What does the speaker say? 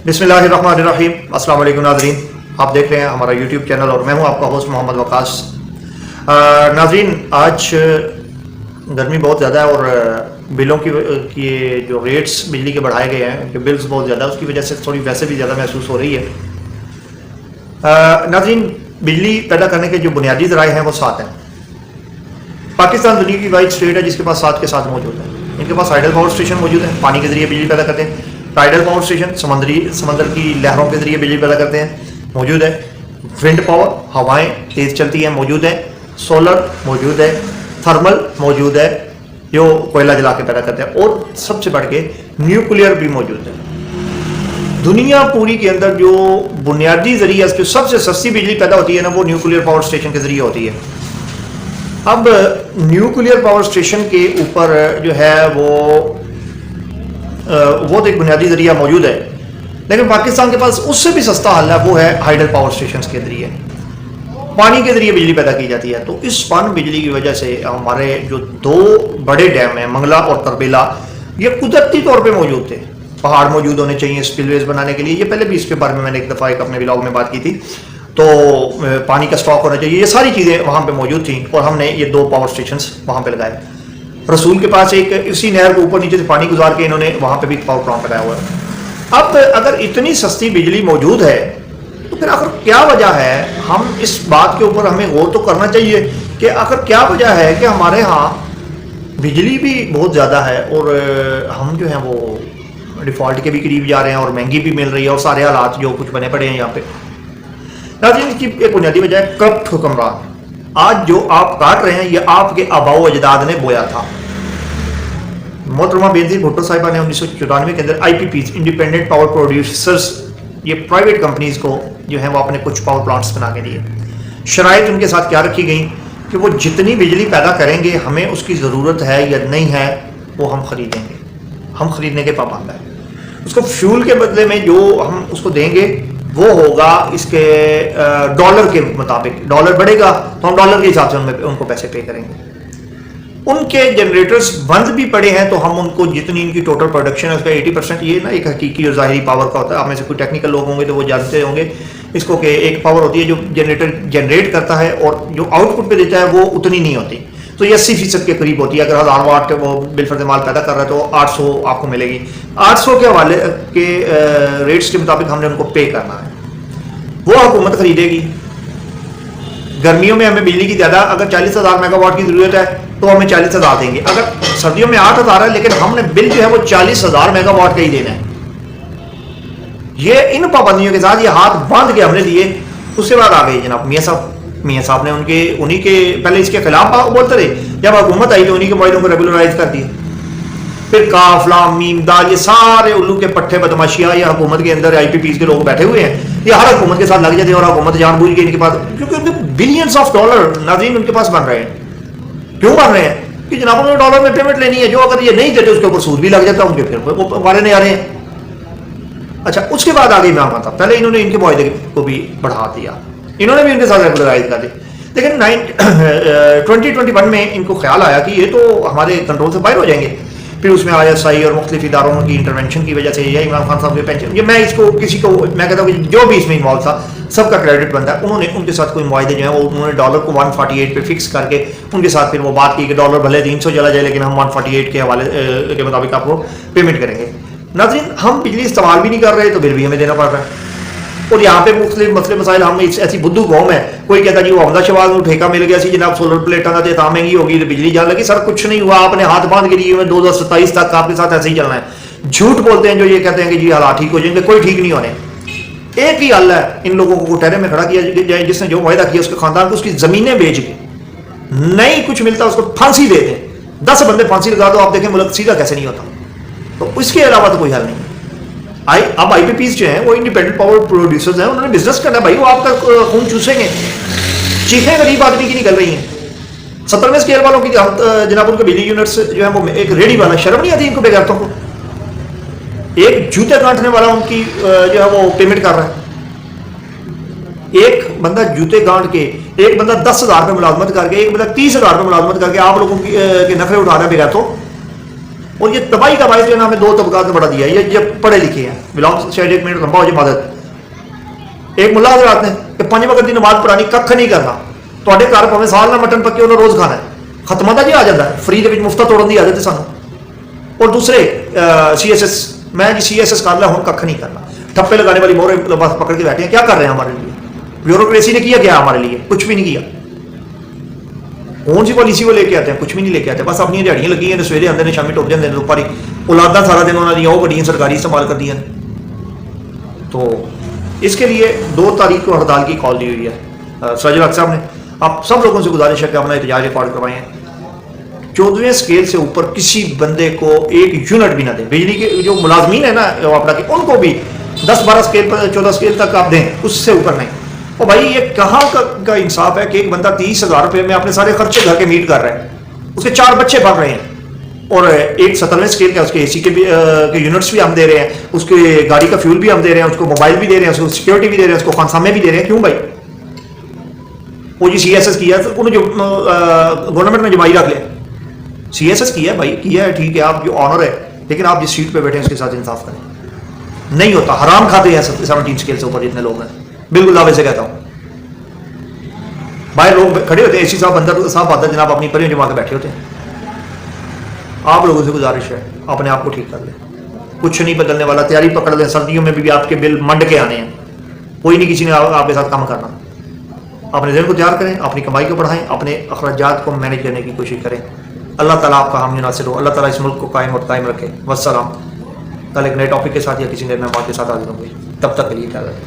बिस्मिल्लाहिर्रहमानिर्रहीम। अस्सलाम वालेकुम नाज़रीन, आप देख रहे हैं हमारा यूट्यूब चैनल और मैं हूं आपका होस्ट मोहम्मद वकास। नाज़रीन, आज गर्मी बहुत ज़्यादा है और बिलों की जो रेट्स बिजली के बढ़ाए गए हैं, कि बिल्स बहुत ज़्यादा, उसकी वजह से थोड़ी वैसे भी ज़्यादा महसूस हो रही है। नाज़रीन, बिजली पैदा करने के जो बुनियादी ज़राए हैं वो 7 हैं। पाकिस्तान दुनिया की वाइड स्टेट है जिसके पास 7 के 7 मौजूद है। इनके पास हाइडल पावर स्टेशन मौजूद है, पानी के ज़रिए बिजली पैदा करते हैं। टाइडल पावर स्टेशन समंदर की लहरों के ज़रिए बिजली पैदा करते हैं, मौजूद है। विंड पावर, हवाएं तेज़ चलती हैं, मौजूद है। सोलर मौजूद है। थर्मल मौजूद है, जो कोयला जला के पैदा करते हैं। और सबसे बढ़ के न्यूक्लियर भी मौजूद है। दुनिया पूरी के अंदर जो बुनियादी ज़रिया जो सबसे सस्ती बिजली पैदा होती है ना, वो न्यूक्लियर पावर स्टेशन के ज़रिए होती है। अब न्यूक्लियर पावर स्टेशन के ऊपर जो है वो तो एक बुनियादी ज़रिया मौजूद है, लेकिन पाकिस्तान के पास उससे भी सस्ता हल है, वो है हाइडल पावर स्टेशन के ज़रिए। पानी के ज़रिए बिजली पैदा की जाती है। तो इस पन बिजली की वजह से हमारे जो 2 बड़े डैम हैं, मंगला और तरबेला, ये कुदरती तौर पे मौजूद थे। पहाड़ मौजूद होने चाहिए स्पिलवेज बनाने के लिए। ये पहले भी इसके बारे में मैंने एक दफ़ा एक अपने व्लॉग में बात की थी। तो पानी का स्टॉक होना चाहिए, ये सारी चीज़ें वहाँ पे मौजूद थी और हमने ये 2 पावर स्टेशंस वहाँ पे लगाए। रसूल के पास एक इसी नहर के ऊपर नीचे से पानी गुजार के इन्होंने वहाँ पे भी पावर प्लांट लगाया हुआ है। अब अगर इतनी सस्ती बिजली मौजूद है तो फिर आखिर क्या वजह है, हम इस बात के ऊपर हमें गौर तो करना चाहिए कि आखिर क्या वजह है कि हमारे यहाँ बिजली भी बहुत ज़्यादा है और हम जो हैं वो डिफ़ॉल्ट के भी करीब जा रहे हैं और महंगी भी मिल रही है और सारे हालात जो कुछ बने पड़े हैं यहाँ पे। नाज़रीन, इसकी एक बुनियादी वजह है करप्ट हुक्मरान। आज जो आप काट रहे हैं ये आपके आबाओ अजदाद ने बोया था। मोहतरमा बेनज़ीर भुट्टो साहिबा ने 1994 के अंदर IPPs, इंडिपेंडेंट पावर प्रोड्यूसर्स, ये प्राइवेट कंपनीज को जो है वो अपने कुछ पावर प्लांट्स बना के दिए। शराइत उनके साथ क्या रखी गई कि वो जितनी बिजली पैदा करेंगे, हमें उसकी ज़रूरत है या नहीं है, वो हम खरीदेंगे, हम खरीदने के पाबंद हैं। उसको फ्यूल के बदले में जो हम उसको देंगे वो होगा इसके डॉलर के मुताबिक। डॉलर बढ़ेगा तो हम डॉलर के हिसाब से उनको पैसे पे करेंगे। उनके जनरेटर्स बंद भी पड़े हैं तो हम उनको जितनी इनकी टोटल प्रोडक्शन है उसका 80%, ये ना एक हकीकी और ज़ाहिरी पावर का होता है। आप में से कोई टेक्निकल लोग होंगे तो वो जानते होंगे इसको कि एक पावर होती है जो जनरेटर जनरेट करता है और जो आउटपुट पे देता है वो उतनी नहीं होती। तो ये 80% के करीब होती है। अगर 1000 वाट वो बिलफर्द माल पैदा कर रहा है तो 800 आपको मिलेगी। 800 के हवाले के रेट्स के मुताबिक हमने उनको पे करना है, वो हुकूमत खरीदेगी। गर्मियों में हमें बिजली की ज़्यादा, अगर 40,000 मेगावाट की ज़रूरत है तो हमें 40,000 देंगे। अगर सर्दियों में 8,000 है लेकिन हमने बिल जो है वो 40,000 मेगावाट का ही देना है। ये इन पाबंदियों के साथ ये हाथ बांध के हमने दिए। उसके बाद आ गए जनाब मियाँ साहब ने उन्हीं के पहले इसके खिलाफ बोलते रहे, जब हुकूमत आई तो उन्हीं के मुआहिदों को रेगुलराइज कर दिए। फिर काफ लाम मीम दाल, ये सारे उल्लू के पट्टे बदमाशियाँ ये हुकूमत के अंदर IPPs के लोग बैठे हुए हैं। ये हर हुकूमत के साथ लग जाते हैं और हुकूमत जानबूझ के इनके पास, क्योंकि उनके बिलियंस ऑफ डॉलर नाज़रीन उनके पास बन रहे हैं। क्यों बन रहे हैं कि जनाब उन्होंने डॉलर में पेमेंट लेनी है, जो अगर ये नहीं देते उसके ऊपर सूद भी लग जाता है उनके, फिर वो वाले नहीं आ रहे हैं। अच्छा, उसके बाद आ गई मैं आता, पहले इन्होंने इनके मुआहिदे को भी बढ़ा दिया, इन्होंने भी इनके साथ रेगुलराइज कर दी। लेकिन 2021 में इनको ख्याल आया कि ये तो हमारे कंट्रोल से बाहर हो जाएंगे। फिर उसमें ISI और मुख्तलिफ इदारों की इंटरवेंशन की वजह से या इमरान खान साहब के पेंशन, ये मैं इसको किसी को मैं कहता हूँ कि जो भी इसमें इन्वॉल्व था सबका क्रेडिट बनता है। उन्होंने उनके साथ कोई मुआहिदे जो है वो उन्होंने डॉलर को 148 पे फिक्स करके उनके साथ फिर वो बात की कि डॉलर भले 300 चला जाए लेकिन हम 148 के हवाले के मुताबिक आपको पेमेंट करेंगे। नाज़रीन, हम बिजली इस्तेमाल भी नहीं कर रहे तो बिल भी हमें देना पड़ रहा है। और यहाँ पे मुख्तलिफ मसले मसाइल, हम ऐसी बुद्धू कौम है, कोई कहता जी वो अहमदा शहबाज में ठेका मिल गया सी जनाब सोलर प्लेटा का तो महंगी होगी तो बिजली जाने लगी। सर कुछ नहीं हुआ, आपने हाथ बांध के लिए 2027 तक आपके साथ ऐसे ही चलना है। झूठ बोलते हैं जो ये कहते हैं कि जी हालात ठीक हो जाएंगे, कोई ठीक नहीं होने। एक ही हल है, इन लोगों को ठहरे में खड़ा किया जाए, जिसने जो वायदा किया उसके खानदान को उसकी जमीनें बेच के, नहीं कुछ मिलता उसको फांसी दे दें। 10 बंदे फांसी लगा दो, आप देखें मुल्क सीधा कैसे नहीं होता। तो इसके अलावा तो कोई हल नहीं। अब IPPs जो हैं वो इंडिपेंडेंट पावर प्रोड्यूसर्स हैं, उन्होंने बिजनेस करना है भाई, वो आपका खून चूसेंगे। चीखें गरीब आदमी की निकल रही हैं। 70वें स्केल वालों की जनाब उनके बिजली यूनिट्स जो है वो एक रेडी वाला, शर्म नहीं आती इनको बेगैरतों को। एक जूते काटने वाला उनकी जो है वो पेमेंट कर रहा है। एक बंदा जूते गांठ के, एक बंदा 10,000 रुपये मुलाजमत करके, एक बंदा 30,000 रुपये मुलाजमत करके आप लोगों के नफे उठा रहा है बेगैरतों। اور یہ تباہی کا باعث جو ہے نا ہمیں دو طبقات میں بڑا دیا ہے. یہ پڑھے لکھے ہیں بلانگ شاید 1 منٹ لمبا ہو جائے مدد. ایک ملا حضرات نے کہ 5 وقت کی نماز پڑھانی ککھ نہیں کرنا تے گھر پہ سال نہ مٹن پکے انہیں روز کھانا ہے ختمہ جی آ جاتا ہے فری کے مفتا توڑن کی عادت ہے سانو. اور دوسرے سی ایس ایس میں جی سی ایس ایس کر لیا ہوں ککھ نہیں کرنا ٹھپے لگانے والی مورے بس پکڑ کے بیٹھے ہیں. کیا کر رہے ہیں ہمارے لیے؟ بیوروکریسی نے کیا کیا ہمارے لیے؟ کچھ بھی نہیں کیا. کون سی پالیسی وہ لے کے آتے ہیں؟ کچھ بھی نہیں لے کے آتے. بس اپنی دیہڑیاں لگی ہیں سویرے آتے ہیں شامی ٹوپ جاتے ہیں اوپر ہی اولاداں سارا دن انہوں نے وہ بڑی سرکاری استعمال کر دی ہیں. تو اس کے لیے 2 تاریخ کو ہڑتال کی کال دی ہوئی ہے سراج الحق صاحب نے. آپ سب لوگوں سے گزارش ہے کہ اپنا احتجاج ریکارڈ کروائیں. 14ویں اسکیل سے اوپر کسی بندے کو 1 یونٹ بھی نہ دیں. بجلی کے جو ملازمین ہیں نا اپنا کہ ان کو بھی 10-12 اسکیل پر 14 اسکیل تک آپ دیں, اس سے اوپر نہیں. اور بھائی یہ کہاں کا انصاف ہے کہ ایک بندہ 30,000 روپے میں اپنے سارے خرچے گھر کے میٹ کر رہا ہے, اس کے 4 بچے پڑھ رہے ہیں اور ایک 17ویں اسکیل کا اس کے اے سی کے یونٹس بھی ہم دے رہے ہیں, اس کے گاڑی کا فیول بھی ہم دے رہے ہیں, اس کو موبائل بھی دے رہے ہیں, اس کو سیکورٹی بھی دے رہے ہیں, اس کو خانسامے بھی دے رہے ہیں. کیوں بھائی؟ وہ جی سی ایس ایس کیا انہوں جو گورنمنٹ نے جمائی رکھ لیا. سی ایس ایس کیا ہے بھائی, کیا ہے ٹھیک ہے, آپ جو آنر ہے, لیکن آپ جس سیٹ پہ بیٹھے ہیں اس کے ساتھ انصاف کریں. نہیں ہوتا, حرام کھاتے ہیں 17 اسکیل سے اوپر جتنے لوگ ہیں. بالکل دعوے سے کہتا ہوں. باہر لوگ کھڑے ہوتے ہیں, اے سی صاحب اندر صاحب آتا جناب اپنی پریوں جما کے بیٹھے ہوتے ہیں. آپ لوگوں سے گزارش ہے اپنے آپ کو ٹھیک کر لیں. کچھ نہیں بدلنے والا, تیاری پکڑ لیں. سردیوں میں بھی آپ کے بل منڈ کے آنے ہیں, کوئی نہیں کسی نے آپ کے ساتھ کام کرنا. اپنے ذہن کو تیار کریں, اپنی کمائی کو بڑھائیں, اپنے اخراجات کو مینیج کرنے کی کوشش کریں. اللہ تعالیٰ آپ کا حامی ناصر ہو. اللہ تعالیٰ اس ملک کو قائم اور قائم رکھے. والسلام. کل ایک نئے ٹاپک کے ساتھ یا کسی نئے مہمان کے ساتھ حاضر ہوں گے. تب تک کے لیے اجازت.